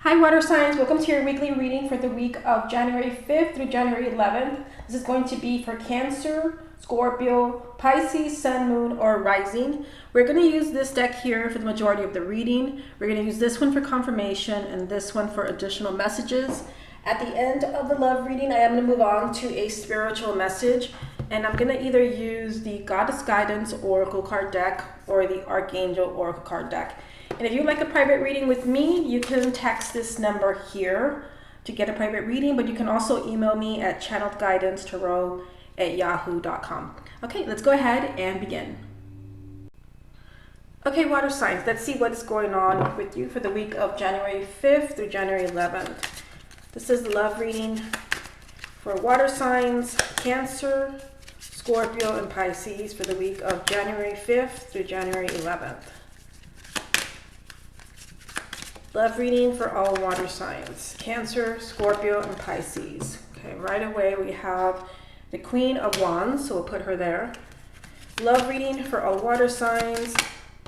Hi water signs, welcome to your weekly reading for the week of January 5th through January 11th. This is going to be for Cancer, Scorpio, Pisces, Sun, Moon, or Rising. We're going to use this deck here for the majority of the reading. We're going to use this one for confirmation and this one for additional messages. At the end of the love reading, I am going to move on to a spiritual message, and I'm going to either use the Goddess Guidance Oracle card deck or the Archangel Oracle card deck. And if you'd like a private reading with me, you can text this number here to get a private reading, but you can also email me at channeledguidancetarot@yahoo.com. Okay, let's go ahead and begin. Okay, water signs, let's see what's going on with you for the week of January 5th through January 11th. This is the love reading for water signs, Cancer, Scorpio, and Pisces for the week of January 5th through January 11th. Love reading for all water signs, Cancer, Scorpio, and Pisces. Okay, right away we have the Queen of Wands, so we'll put her there. Love reading for all water signs.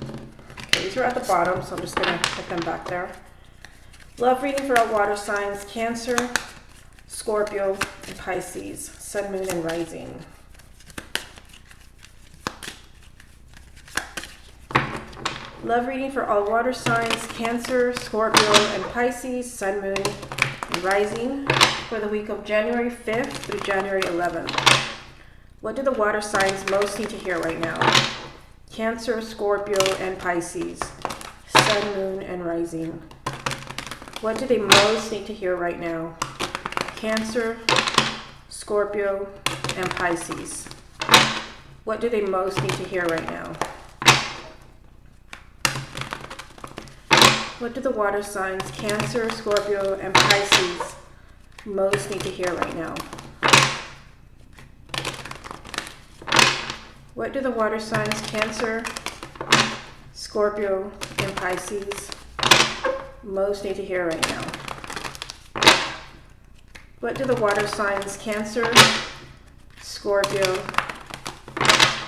Okay, these are at the bottom, so I'm just going to put them back there. Love reading for all water signs, Cancer, Scorpio, and Pisces, Sun, Moon, and Rising. Love reading for all water signs, Cancer, Scorpio, and Pisces, Sun, Moon, and Rising for the week of January 5th through January 11th. What do the water signs most need to hear right now? Cancer, Scorpio, and Pisces, Sun, Moon, and Rising. What do they most need to hear right now? Cancer, Scorpio, and Pisces. What do they most need to hear right now? What do the water signs, Cancer, Scorpio, and Pisces, most need to hear right now? What do the water signs, Cancer, Scorpio, and Pisces, most need to hear right now? What do the water signs, Cancer, Scorpio,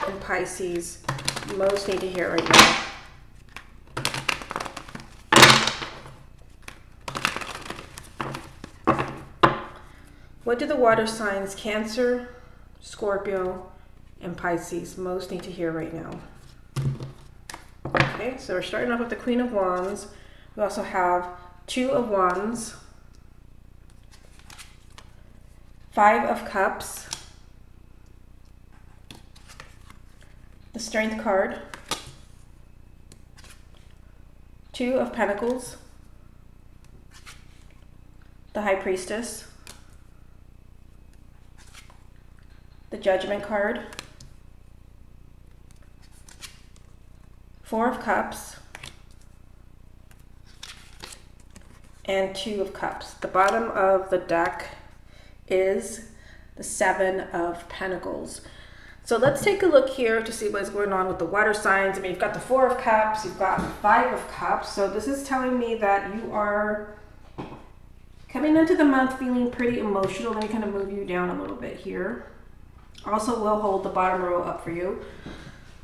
and Pisces, most need to hear right now? What do the water signs, Cancer, Scorpio, and Pisces, most need to hear right now? Okay, so we're starting off with the Queen of Wands. We also have Two of Wands, Five of Cups, the Strength card, Two of Pentacles, the High Priestess, the Judgment card, Four of Cups, and Two of Cups. The bottom of the deck is the Seven of Pentacles. So let's take a look here to see what's going on with the water signs. I mean, you've got the Four of Cups, you've got the Five of Cups. So this is telling me that you are coming into the month feeling pretty emotional. Let me kind of move you down a little bit here. Also, we'll hold the bottom row up for you.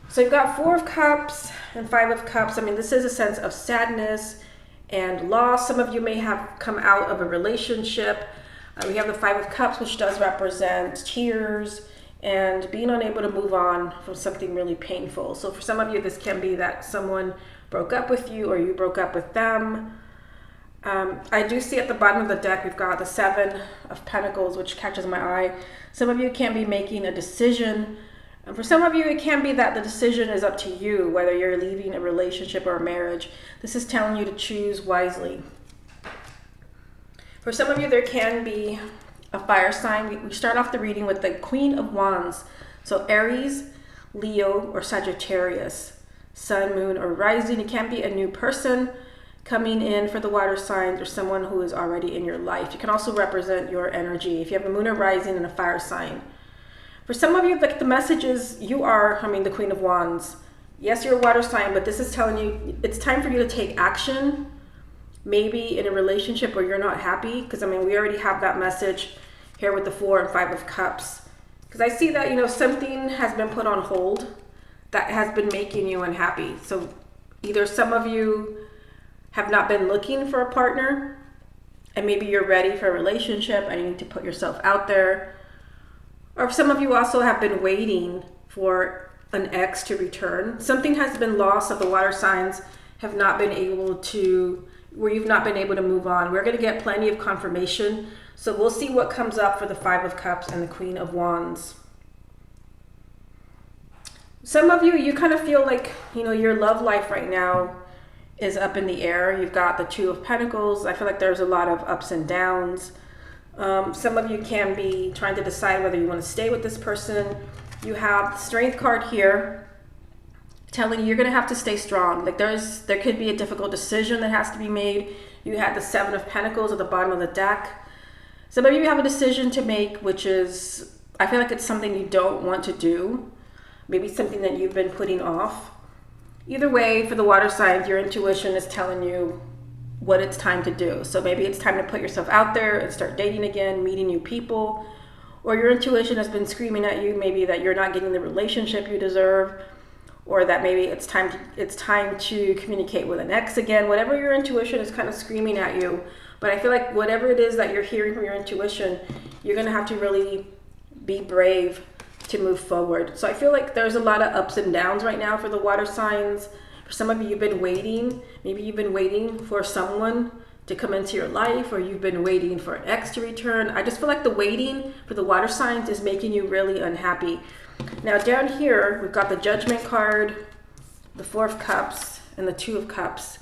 So you've got Four of Cups and Five of Cups. I mean, this is a sense of sadness and loss. Some of you may have come out of a relationship. We have the Five of Cups, which does represent tears and being unable to move on from something really painful. So for some of you, this can be that someone broke up with you or you broke up with them. I do see at the bottom of the deck, we've got the Seven of Pentacles, which catches my eye. Some of you can be making a decision. And for some of you, it can be that the decision is up to you, whether you're leaving a relationship or a marriage. This is telling you to choose wisely. For some of you, there can be a fire sign. We start off the reading with the Queen of Wands. So Aries, Leo, or Sagittarius, Sun, Moon, or Rising. It can be a new person coming in for the water signs or someone who is already in your life. You can also represent your energy if you have a moon or rising and a fire sign. For some of you, the message is you are, the Queen of Wands. Yes, you're a water sign, but this is telling you it's time for you to take action, maybe in a relationship where you're not happy, because we already have that message here with the Four and Five of Cups. Because I see that, something has been put on hold that has been making you unhappy. So either some of you have not been looking for a partner, and maybe you're ready for a relationship and you need to put yourself out there. Or some of you also have been waiting for an ex to return. Something has been lost, that the water signs have not been able to, where you've not been able to move on. We're going to get plenty of confirmation. So we'll see what comes up for the Five of Cups and the Queen of Wands. Some of you, you kind of feel like, you know, your love life right now is up in the air. You've got the Two of Pentacles. I feel like there's a lot of ups and downs. Some of you can be trying to decide whether you want to stay with this person. You have the Strength card here telling you you're going to have to stay strong. Like there could be a difficult decision that has to be made. You had the Seven of Pentacles at the bottom of the deck. Some of you have a decision to make, which is, I feel like it's something you don't want to do. Maybe something that you've been putting off. Either way, for the water signs, your intuition is telling you what it's time to do. So maybe it's time to put yourself out there and start dating again, meeting new people. Or your intuition has been screaming at you, maybe that you're not getting the relationship you deserve, or that maybe it's time to communicate with an ex again. Whatever your intuition is kind of screaming at you. But I feel like whatever it is that you're hearing from your intuition, you're going to have to really be brave to move forward. So I feel like there's a lot of ups and downs right now for the water signs. For some of you, you've been waiting. Maybe you've been waiting for someone to come into your life, or you've been waiting for an ex to return. I just feel like the waiting for the water signs is making you really unhappy. Now down here, we've got the Judgment card, the Four of Cups, and the Two of Cups.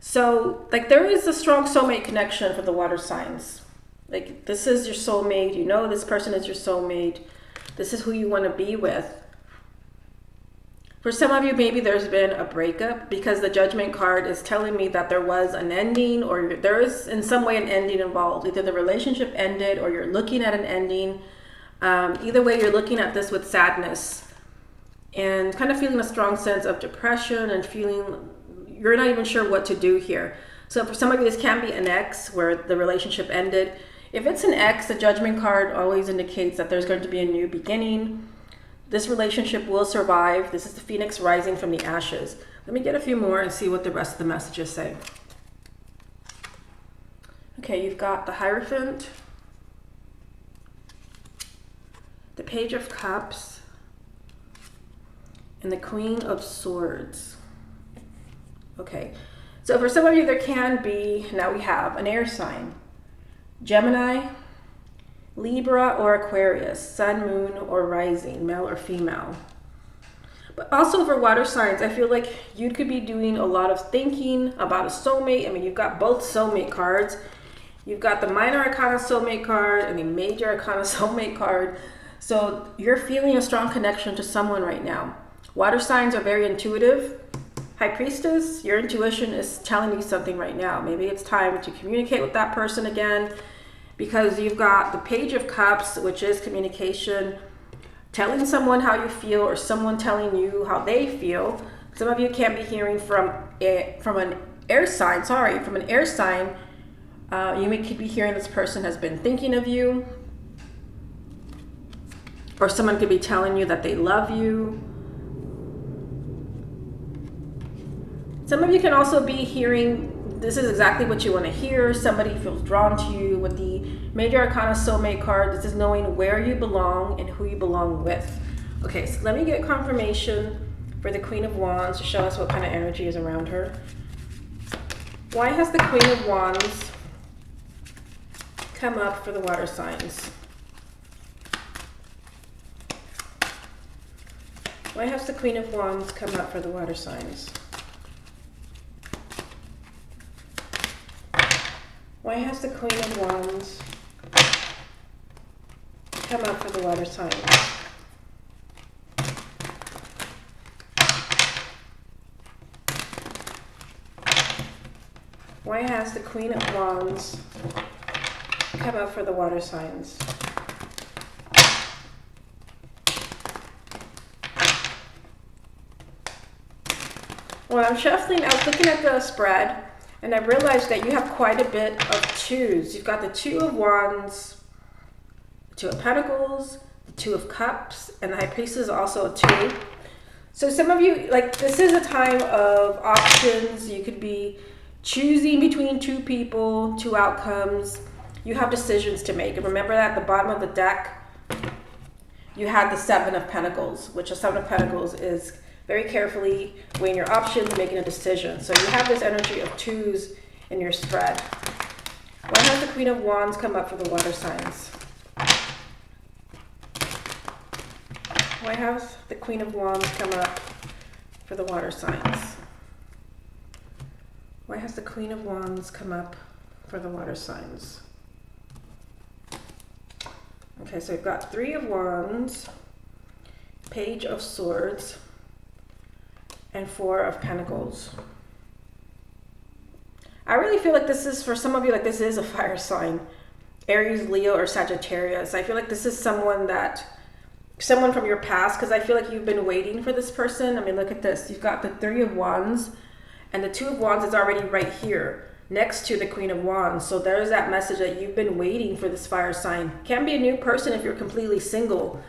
So like there is a strong soulmate connection for the water signs. Like this is your soulmate. You know this person is your soulmate. This is who you want to be with. For some of you, maybe there's been a breakup, because the Judgment card is telling me that there was an ending, or there is in some way an ending involved. Either the relationship ended or you're looking at an ending. Either way, you're looking at this with sadness and kind of feeling a strong sense of depression and feeling you're not even sure what to do here. So for some of you, this can be an ex where the relationship ended. If it's an ex, the Judgment card always indicates that there's going to be a new beginning. This relationship will survive. This is the Phoenix rising from the ashes. Let me get a few more and see what the rest of the messages say. Okay, you've got the Hierophant, the Page of Cups, and the Queen of Swords. Okay, so for some of you, there can be, now we have an air sign. Gemini, Libra, or Aquarius, Sun, Moon, or Rising, male or female. But also for water signs, I feel like you could be doing a lot of thinking about a soulmate. I mean, you've got both soulmate cards. You've got the Minor Arcana soulmate card and the Major Arcana soulmate card. So you're feeling a strong connection to someone right now. Water signs are very intuitive. High Priestess, your intuition is telling you something right now. Maybe it's time to communicate with that person again, because you've got the Page of Cups, which is communication, telling someone how you feel, or someone telling you how they feel. Some of you can be hearing from an air sign. You could be hearing this person has been thinking of you, or someone could be telling you that they love you. Some of you can also be hearing, this is exactly what you want to hear. Somebody feels drawn to you. With the Major Arcana soulmate card, this is knowing where you belong and who you belong with. Okay, so let me get confirmation for the Queen of Wands to show us what kind of energy is around her. Why has the Queen of Wands come up for the water signs? Why has the Queen of Wands come up for the water signs? Why has the Queen of Wands come up for the water signs? Why has the Queen of Wands come up for the water signs? When I'm shuffling, I was looking at the spread, and I realized that you have quite a bit of twos. You've got the Two of Wands, the Two of Pentacles, the Two of Cups, and the High Priestess is also a 2. So some of you, like, this is a time of options. You could be choosing between two people, two outcomes. You have decisions to make. And remember that at the bottom of the deck, you had the Seven of Pentacles, which the Seven of Pentacles is very carefully weighing your options, making a decision. So you have this energy of twos in your spread. Why has the Queen of Wands come up for the water signs? Why has the Queen of Wands come up for the water signs? Why has the Queen of Wands come up for the water signs? Okay, so we've got Three of Wands, Page of Swords, and Four of Pentacles. I really feel like this is, for some of you, like this is a fire sign. Aries, Leo, or Sagittarius. I feel like this is someone from your past, because I feel like you've been waiting for this person. I mean, look at this. You've got the Three of Wands, and the Two of Wands is already right here next to the Queen of Wands. So there's that message that you've been waiting for this fire sign. Can be a new person if you're completely single.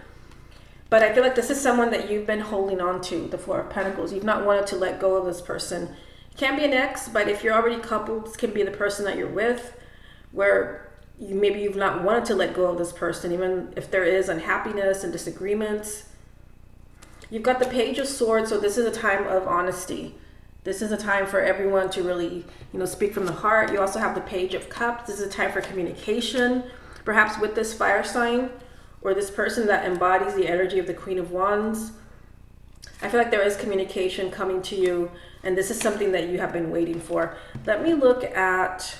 But I feel like this is someone that you've been holding on to, the Four of Pentacles. You've not wanted to let go of this person. It can be an ex, but if you're already coupled, this can be the person that you're with, where maybe you've not wanted to let go of this person, even if there is unhappiness and disagreements. You've got the Page of Swords, so this is a time of honesty. This is a time for everyone to really, speak from the heart. You also have the Page of Cups. This is a time for communication, perhaps with this fire sign, or this person that embodies the energy of the Queen of Wands. I feel like there is communication coming to you, and this is something that you have been waiting for. Let me look at,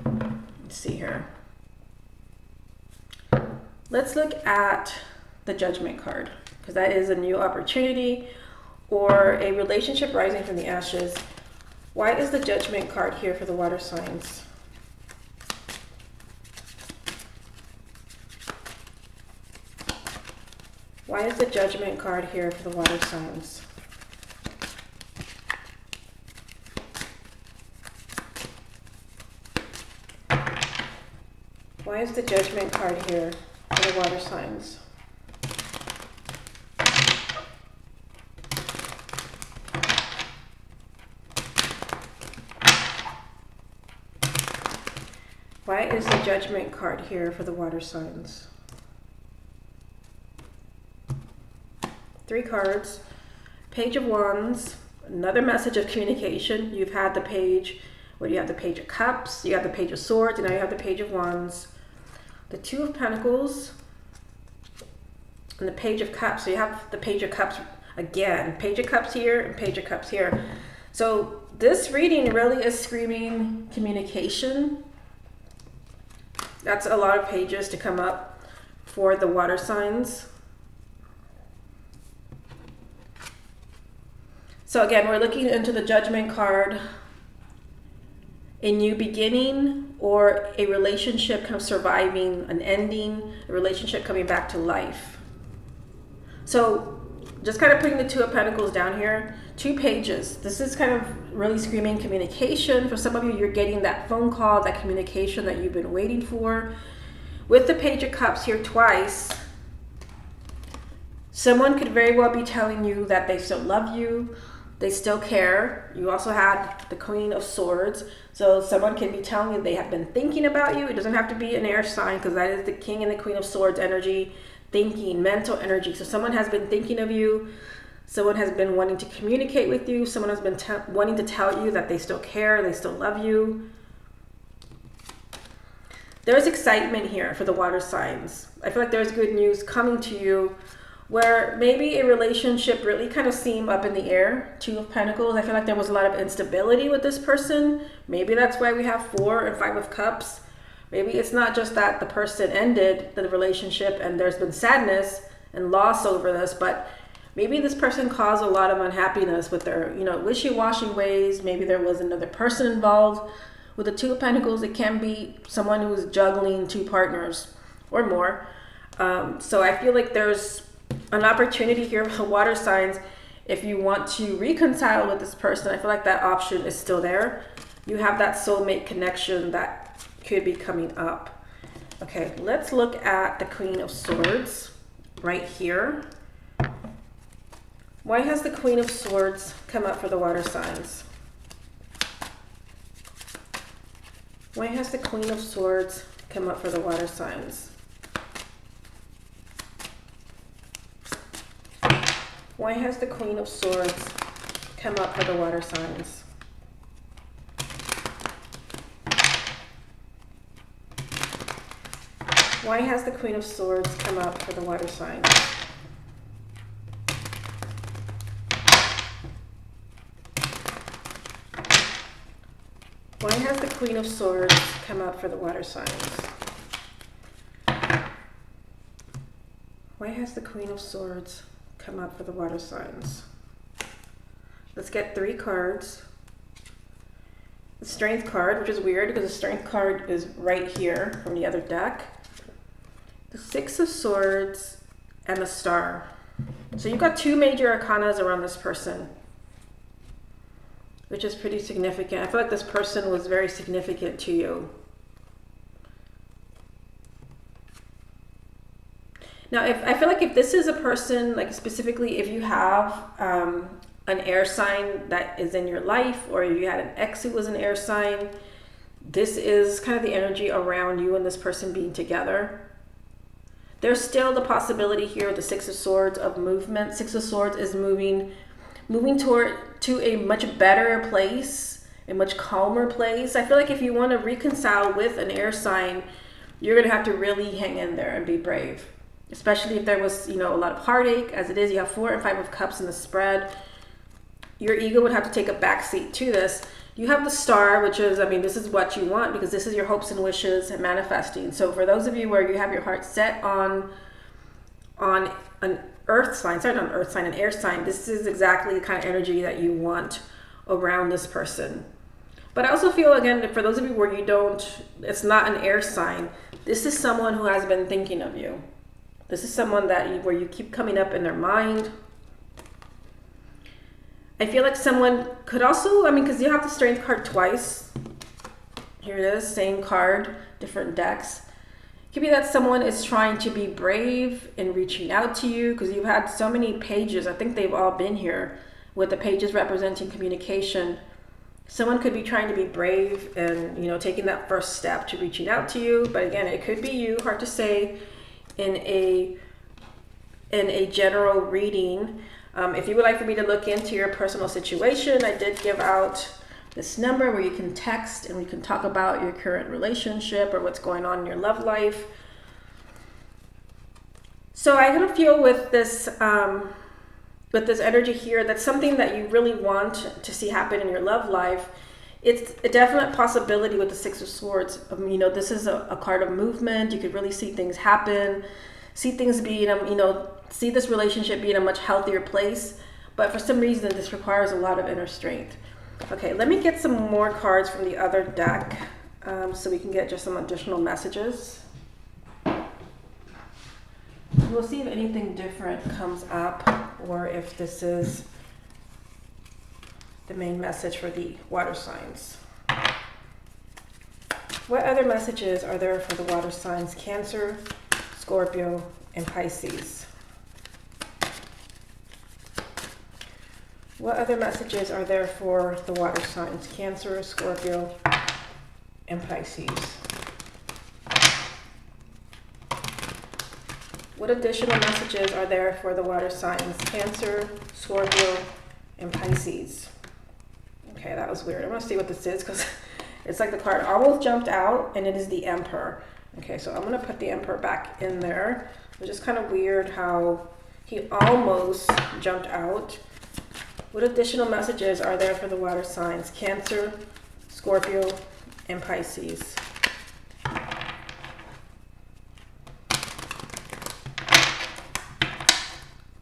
let's see here. Let's look at the Judgment card, because that is a new opportunity or a relationship rising from the ashes. Why is the Judgment card here for the water signs? Why is the Judgment card here for the water signs? Why is the Judgment card here for the water signs? Why is the Judgment card here for the water signs? Three cards. Page of Wands, another message of communication. You've had the page, you have the Page of Cups, you have the Page of Swords, and now you have the Page of Wands. The Two of Pentacles, and the Page of Cups. So you have the Page of Cups again. Page of Cups here and Page of Cups here. So this reading really is screaming communication. That's a lot of pages to come up for the water signs. So again, we're looking into the Judgment card, a new beginning, or a relationship kind of surviving an ending, a relationship coming back to life. So just kind of putting the Two of Pentacles down here, 2 pages. This is kind of really screaming communication. For some of you, you're getting that phone call, that communication that you've been waiting for. With the Page of Cups here twice, someone could very well be telling you that they still love you, they still care. You also had the Queen of Swords. So someone can be telling you they have been thinking about you. It doesn't have to be an air sign, because that is the King and the Queen of Swords energy, thinking, mental energy. So someone has been thinking of you. Someone has been wanting to communicate with you. Someone has been wanting to tell you that they still care, they still love you. There's excitement here for the water signs. I feel like there's good news coming to you, where maybe a relationship really kind of seemed up in the air. Two of Pentacles. I feel like there was a lot of instability with this person. Maybe that's why we have 4 and 5 of Cups. Maybe it's not just that the person ended the relationship and there's been sadness and loss over this, but maybe this person caused a lot of unhappiness with their, wishy-washy ways. Maybe there was another person involved. With the Two of Pentacles, it can be someone who's juggling 2 partners or more. So I feel like there's an opportunity here for water signs. If you want to reconcile with this person, I feel like that option is still there. You have that soulmate connection that could be coming up. Okay, let's look at the Queen of Swords right here. Why has the Queen of Swords come up for the water signs? Why has the Queen of Swords come up for the water signs? Why has the Queen of Swords come up for the water signs? Why has the Queen of Swords come up for the water signs? Why has the Queen of Swords come up for the water signs? Why has the Queen of Swords come up for the water signs? Let's get 3 cards. The Strength card, which is weird because the Strength card is right here from the other deck. The 6 of Swords and the Star. So you've got 2 major arcanas around this person, which is pretty significant. I feel like this person was very significant to you. Now, I feel like if this is a person, like specifically if you have an air sign that is in your life, or you had an ex who was an air sign, this is kind of the energy around you and this person being together. There's still the possibility here with the 6 of Swords of movement. 6 of Swords is moving to a much better place, a much calmer place. I feel like if you want to reconcile with an air sign, you're going to have to really hang in there and be brave. Especially if there was, a lot of heartache. As it is, you have 4 and 5 of Cups in the spread. Your ego would have to take a backseat to this. You have the Star, which is, this is what you want because this is your hopes and wishes and manifesting. So for those of you where you have your heart set on an earth sign, an air sign, this is exactly the kind of energy that you want around this person. But I also feel, again, for those of you where it's not an air sign, this is someone who has been thinking of you. This is someone where you keep coming up in their mind. I feel like someone could also, because you have the Strength card twice. Here it is, same card, different decks. It could be that someone is trying to be brave in reaching out to you because you've had so many pages. I think they've all been here with the pages representing communication. Someone could be trying to be brave and, taking that first step to reaching out to you. But again, it could be you, hard to say in a general reading. If you would like for me to look into your personal situation, I did give out this number where you can text and we can talk about your current relationship or what's going on in your love life. So I kind of feel with this energy here, that's something that you really want to see happen in your love life. It's a definite possibility with the 6 of Swords. This is a card of movement. You could really see things happen, see things being, see this relationship be in a much healthier place. But for some reason, this requires a lot of inner strength. Okay, let me get some more cards from the other deck so we can get just some additional messages. We'll see if anything different comes up or if this is the main message for the water signs. What other messages are there for the water signs? Cancer, Scorpio, and Pisces. What other messages are there for the water signs? Cancer, Scorpio, and Pisces. What additional messages are there for the water signs? Cancer, Scorpio, and Pisces. Okay, that was weird. I want to see what this is because it's like the card almost jumped out and it is the Emperor. Okay, so I'm going to put the Emperor back in there. It's just kind of weird how he almost jumped out. What additional messages are there for the water signs? Cancer, Scorpio, and Pisces.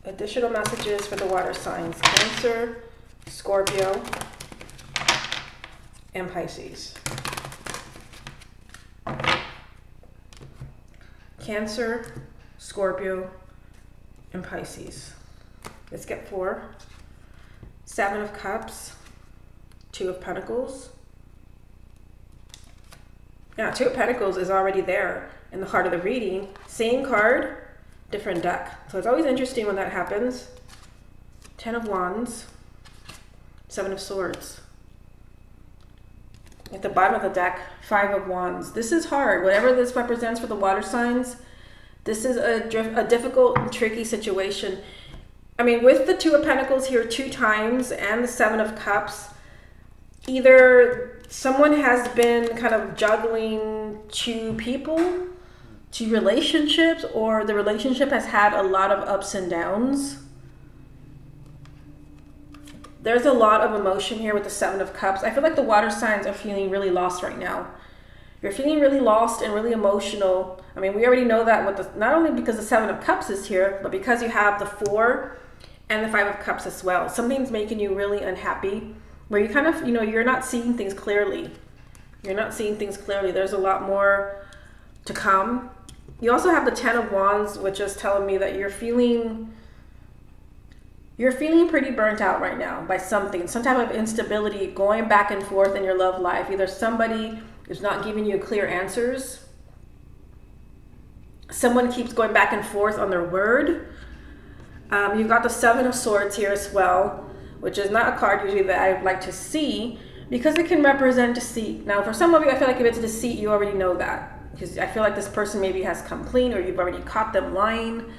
Additional messages for the water signs. Cancer, Scorpio, and Pisces. Cancer, Scorpio, and Pisces. Let's get 4. 7 of Cups, 2 of Pentacles. Yeah, 2 of Pentacles is already there in the heart of the reading. Same card, different deck. So it's always interesting when that happens. 10 of Wands, 7 of Swords. At the bottom of the deck, 5 of Wands. This is hard. Whatever this represents for the water signs, this is a difficult and tricky situation. I mean, with the 2 of Pentacles here 2 times and the 7 of Cups, either someone has been kind of juggling 2 people, 2 relationships, or the relationship has had a lot of ups and downs. There's a lot of emotion here with the 7 of Cups. I feel like the water signs are feeling really lost right now. You're feeling really lost and really emotional. I mean, we already know that with the, not only because the 7 of Cups is here, but because you have the 4 and the 5 of Cups as well. Something's making you really unhappy, where you kind of, you know, you're not seeing things clearly. You're not seeing things clearly. There's a lot more to come. You also have the 10 of Wands, which is telling me that you're feeling pretty burnt out right now by something, some type of instability going back and forth in your love life. Either somebody is not giving you clear answers. Someone keeps going back and forth on their word. You've got the 7 of Swords here as well, which is not a card usually that I would like to see because it can represent deceit. Now, for some of you, I feel like if it's deceit, you already know that, because I feel like this person maybe has come clean or you've already caught them lying.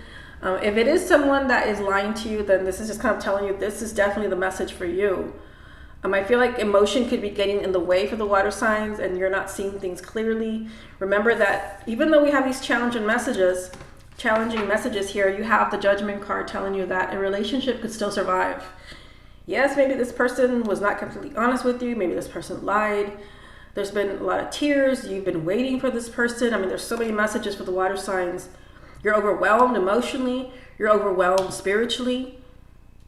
If it is someone that is lying to you, then this is just kind of telling you this is definitely the message for you. I feel like emotion could be getting in the way for the water signs and you're not seeing things clearly. Remember that even though we have these challenging messages here, you have the Judgment card telling you that a relationship could still survive. Yes, maybe this person was not completely honest with you. Maybe this person lied. There's been a lot of tears. You've been waiting for this person. I mean, there's so many messages for the water signs. You're overwhelmed emotionally. You're overwhelmed spiritually.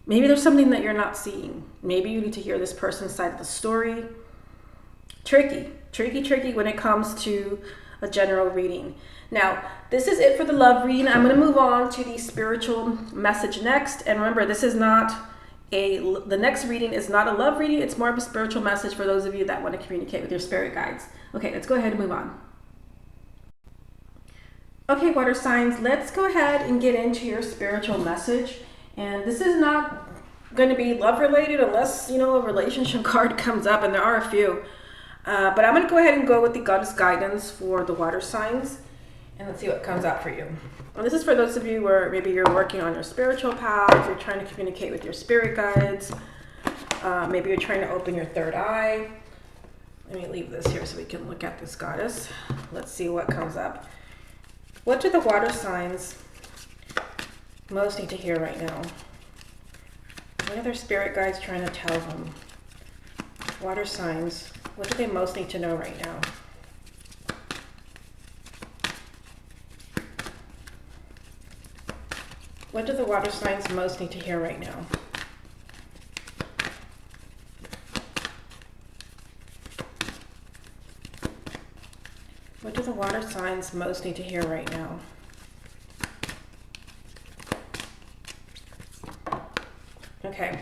Maybe there's something that you're not seeing. Maybe you need to hear this person's side of the story. Tricky when it comes to a general reading. Now, this is it for the love reading. I'm going to move on to the spiritual message next. And remember, this is not the next reading is not a love reading. It's more of a spiritual message for those of you that want to communicate with your spirit guides. Okay, let's go ahead and move on. Okay, water signs, let's go ahead and get into your spiritual message. And this is not going to be love related unless, you know, a relationship card comes up, and there are a few. But I'm going to go ahead and go with the goddess guidance for the water signs, and let's see what comes out for you. And this is for those of you where maybe you're working on your spiritual path, you're trying to communicate with your spirit guides, maybe you're trying to open your third eye. Let me leave this here so we can look at this goddess. Let's see what comes up. What do the water signs most need to hear right now? What are their spirit guides trying to tell them? Water signs, what do they most need to know right now? What do the water signs most need to hear right now? What do the water signs most need to hear right now? Okay.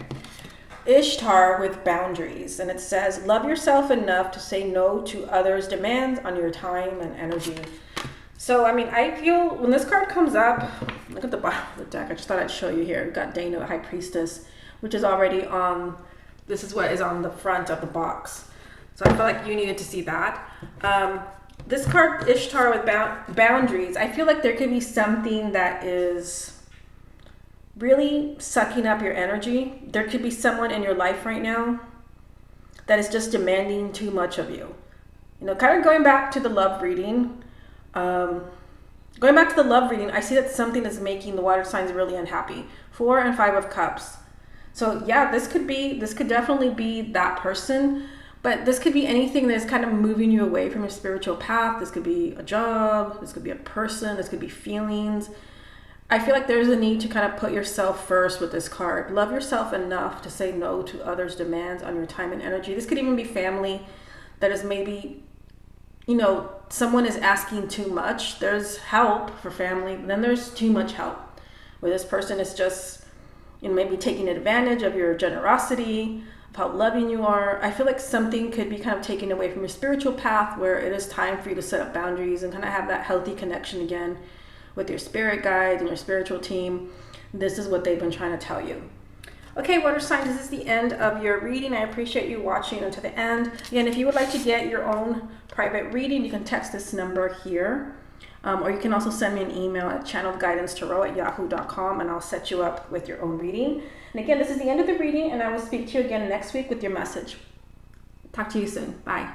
Ishtar with boundaries, and it says, love yourself enough to say no to others' demands on your time and energy. So, I mean, I feel when this card comes up, look at the bottom of the deck. I just thought I'd show you here. We've got Dana, High Priestess, which is already on, this is what is on the front of the box. So I feel like you needed to see that. This card, Ishtar with boundaries, I feel like there could be something that is really sucking up your energy. There could be someone in your life right now that is just demanding too much of you. You know, kind of going back to the love reading, I see that something is making the water signs really unhappy. 4 and 5 of Cups. So yeah, this could definitely be that person, but this could be anything that's kind of moving you away from your spiritual path. This could be a job, this could be a person, this could be feelings. I feel like there's a need to kind of put yourself first with this card. Love yourself enough to say no to others' demands on your time and energy. This could even be family that is maybe, you know, someone is asking too much. There's help for family, but then there's too much help, where this person is just, you know, maybe taking advantage of your generosity, of how loving you are. I feel like something could be kind of taken away from your spiritual path, where it is time for you to set up boundaries and kind of have that healthy connection again with your spirit guides and your spiritual team. This is what they've been trying to tell you. Okay, water signs, this is the end of your reading. I appreciate you watching until the end. Again, if you would like to get your own private reading, you can text this number here. Or you can also send me an email at channelguidancetarot@yahoo.com, and I'll set you up with your own reading. And again, this is the end of the reading, and I will speak to you again next week with your message. Talk to you soon. Bye.